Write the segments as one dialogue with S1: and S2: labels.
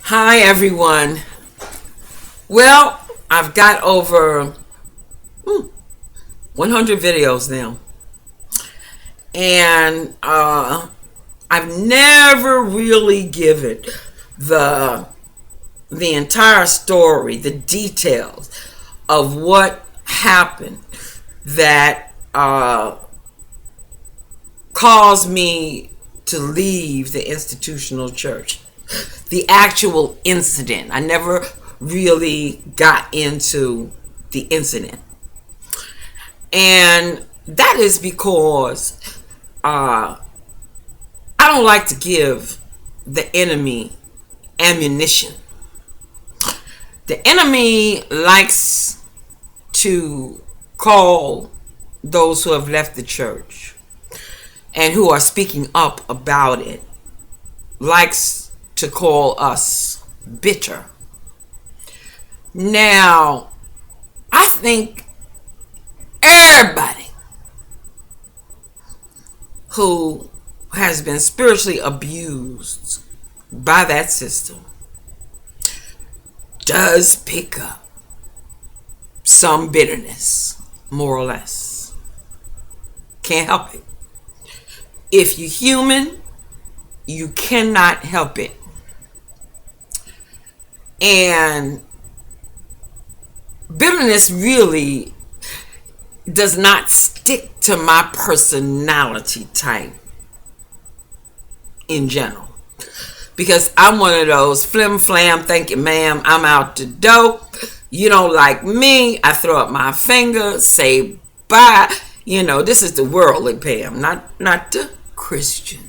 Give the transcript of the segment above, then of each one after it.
S1: Hi everyone. Well, I've got over 100 videos now, and I've never really given the the entire story, the details of what happened that caused me to leave the institutional church. The actual incident. I never really got into the incident. And that is because I don't like to give the enemy ammunition. The enemy likes to call those who have left the church and who are speaking up about it, likes to call us bitter. Now, I think everybody who has been spiritually abused by that system does pick up some bitterness, more or less. Can't help it. If you're human, you cannot help it. And bitterness really does not stick to my personality type in general. Because I'm one of those flim flam, thank you ma'am, I'm out the door. You don't like me, I throw up my finger, say bye. This is the worldly Pam, not the Christian.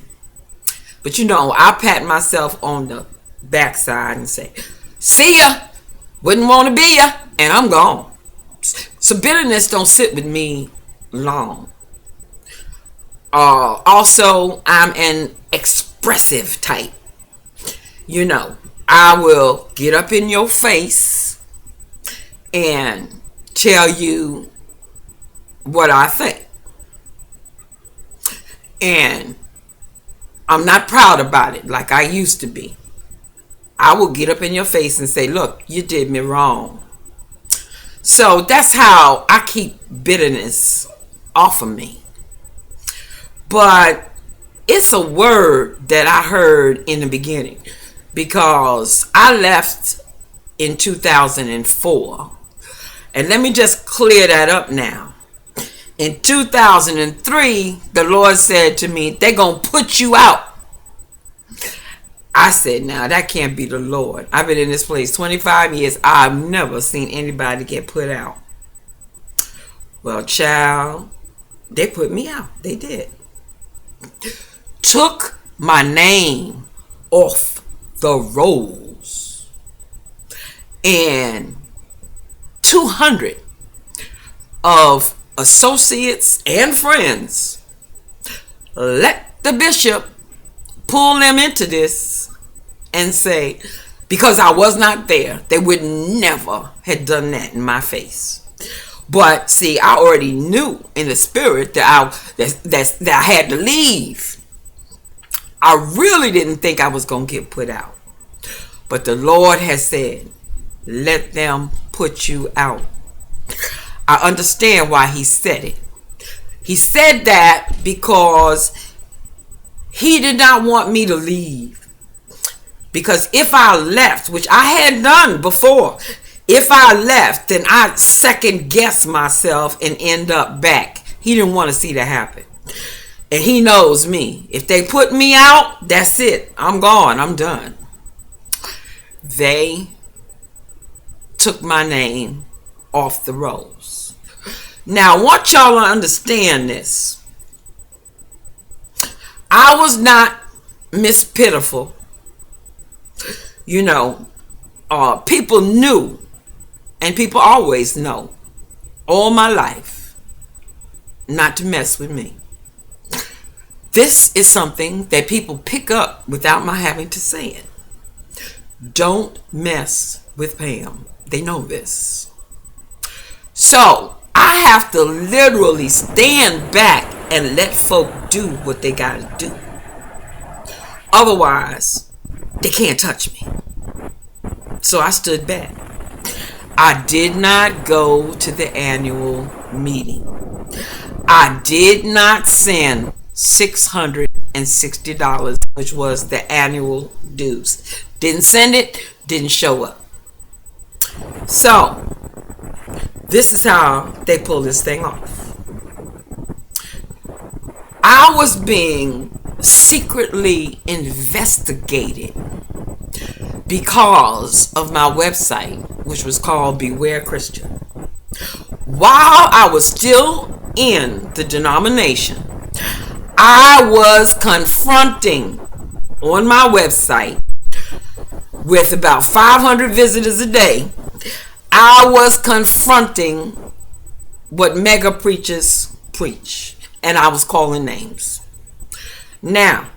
S1: But I pat myself on the backside and say, see ya, wouldn't want to be ya, and I'm gone. So bitterness don't sit with me long. Also, I'm an expressive type. I will get up in your face and tell you what I think. And I'm not proud about it like I used to be. I will get up in your face and say, look, you did me wrong. So that's how I keep bitterness off of me. But it's a word that I heard in the beginning, because I left in 2004. And let me just clear that up now. In 2003, the Lord said to me, they're going to put you out. I said, now that can't be the Lord. I've been in this place 25 years. I've never seen anybody get put out. Well, child, they put me out. They did. Took my name off the rolls. And 200 of associates and friends let the bishop pull them into this and say, because I was not there, they would never have done that in my face. But see, I already knew in the spirit that I had to leave. I really didn't think I was going to get put out. But the Lord has said, let them put you out. I understand why he said it. He said that because he did not want me to leave. Because if I left, which I had done before, if I left, then I'd second guess myself and end up back. He didn't want to see that happen. And he knows me. If they put me out, that's it. I'm gone. I'm done. They took my name off the rolls. Now, I want y'all to understand this. I was not Miss Pitiful. People knew, and people always know, all my life, not to mess with me. This is something that people pick up without my having to say it. Don't mess with Pam. They know this. So I have to literally stand back and let folk do what they gotta do. Otherwise, they can't touch me. So I stood back. I did not go to the annual meeting. I did not send $660, which was the annual dues. Didn't send it, didn't show up. So, this is how they pull this thing off. I was being secretly investigated because of my website, which was called Beware Christian. While I was still in the denomination, I was confronting on my website with about 500 visitors a day. I was confronting what mega preachers preach, and I was calling names. Now,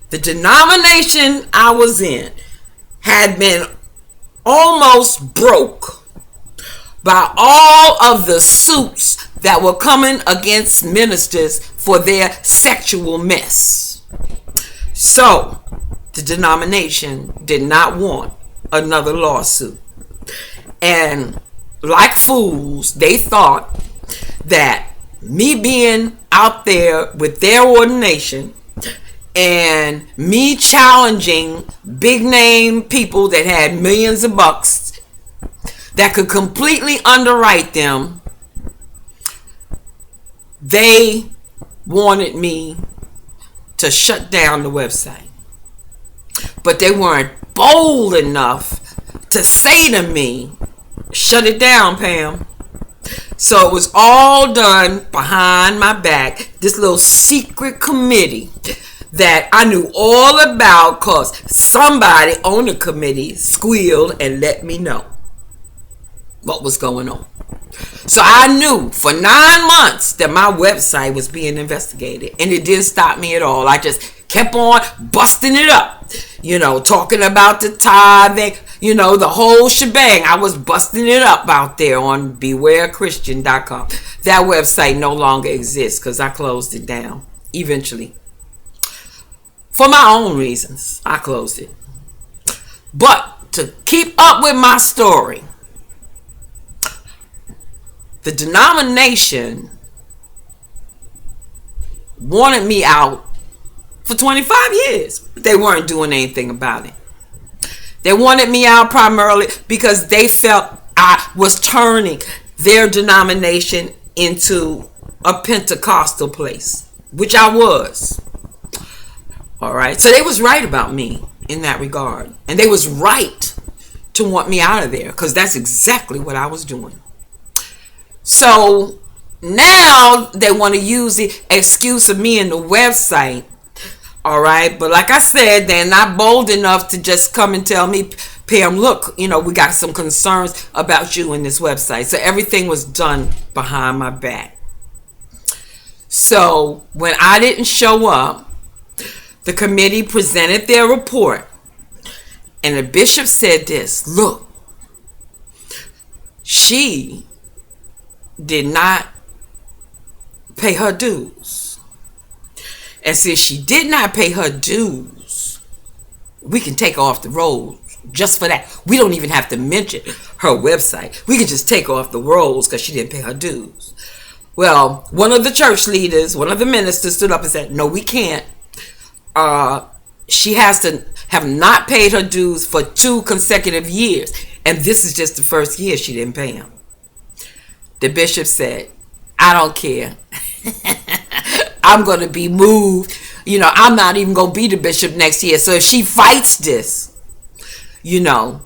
S1: the denomination I was in had been almost broke by all of the suits that were coming against ministers for their sexual mess. So, the denomination did not want another lawsuit. And like fools, they thought that me being out there with their ordination and me challenging big name people that had millions of bucks that could completely underwrite them, they wanted me to shut down the website. But they weren't bold enough to say to me, shut it down, Pam. So it was all done behind my back. This little secret committee that I knew all about because somebody on the committee squealed and let me know what was going on. So I knew for 9 months that my website was being investigated, and it didn't stop me at all. I just kept on busting it up, talking about the tithing, the whole shebang. I was busting it up out there on bewarechristian.com. That website no longer exists because I closed it down eventually. For my own reasons, I closed it. But to keep up with my story, the denomination wanted me out for 25 years. But they weren't doing anything about it. They wanted me out primarily because they felt I was turning their denomination into a Pentecostal place, which I was. All right. So they was right about me in that regard. And they was right to want me out of there because that's exactly what I was doing. So now they want to use the excuse of me and the website. All right. But like I said, they're not bold enough to just come and tell me, Pam, look, we got some concerns about you in this website. So everything was done behind my back. So when I didn't show up, the committee presented their report. And the bishop said this, look, she did not pay her dues. And since she did not pay her dues, we can take her off the rolls just for that. We don't even have to mention her website. We can just take her off the rolls because she didn't pay her dues. Well, one of the church leaders, one of the ministers stood up and said, no, we can't. She has to have not paid her dues for 2 consecutive years. And this is just the first year she didn't pay them. The bishop said, I don't care. I'm going to be moved. I'm not even going to be the bishop next year. So if she fights this, I'm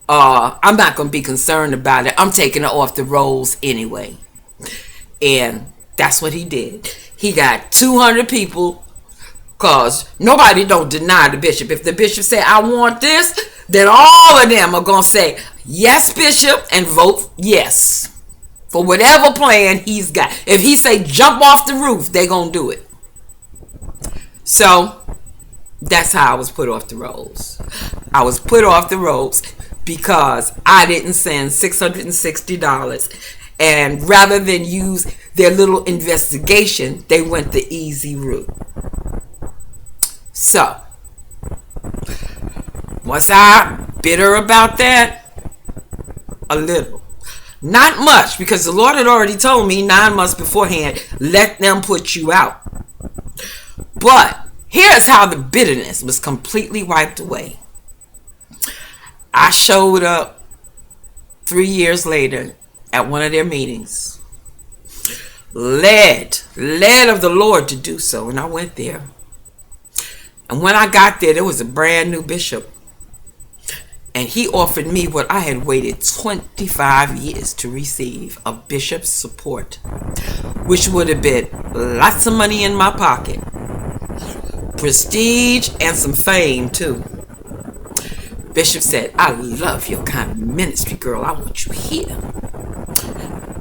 S1: not going to be concerned about it. I'm taking her off the rolls anyway. And that's what he did. He got 200 people, because nobody don't deny the bishop. If the bishop say, I want this, then all of them are going to say, yes, bishop, and vote yes for whatever plan he's got. If he say jump off the roof, they're going to do it. So that's how I was put off the rolls. I was put off the rolls because I didn't send $660. And rather than use their little investigation, they went the easy route. So, was I bitter about that? a little. Not much, because the Lord had already told me 9 months beforehand, let them put you out. But here's how the bitterness was completely wiped away. I showed up 3 years later at one of their meetings, led of the Lord to do so, and I went there. And when I got there was a brand new bishop, and he offered me what I had waited 25 years to receive, a bishop's support, which would have been lots of money in my pocket, prestige, and some fame too. Bishop said, I love your kind of ministry, girl. I want you here.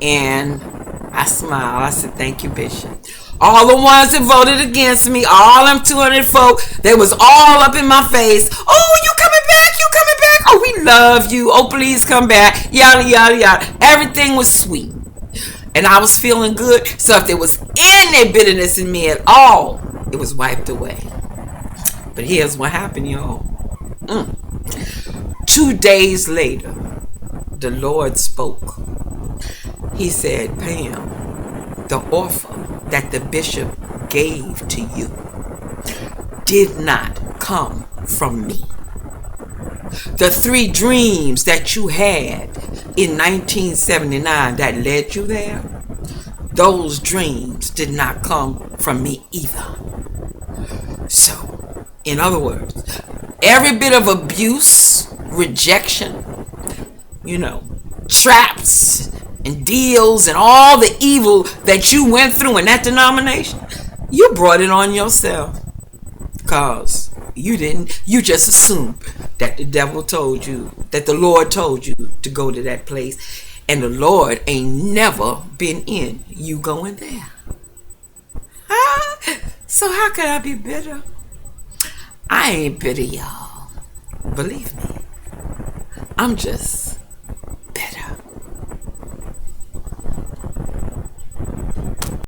S1: And I smiled. I said, thank you, Bishop. All the ones that voted against me, all them 200 folk, they was all up in my face. Oh, you coming back? You coming back? Oh, we love you. Oh, please come back. Yada, yada, yada. Everything was sweet. And I was feeling good. So if there was any bitterness in me at all, it was wiped away. But here's what happened, y'all. 2 days later, the Lord spoke. He said, Pam, the offer that the bishop gave to you did not come from me. The 3 dreams that you had in 1979 that led you there, those dreams did not come from me either. So, in other words, every bit of abuse, rejection, traps and deals and all the evil that you went through in that denomination, you brought it on yourself. Because you didn't, you just assumed that the devil told you, that the Lord told you to go to that place. And the Lord ain't never been in you going there. So how could I be bitter? I ain't bitter, y'all. Believe me. I'm just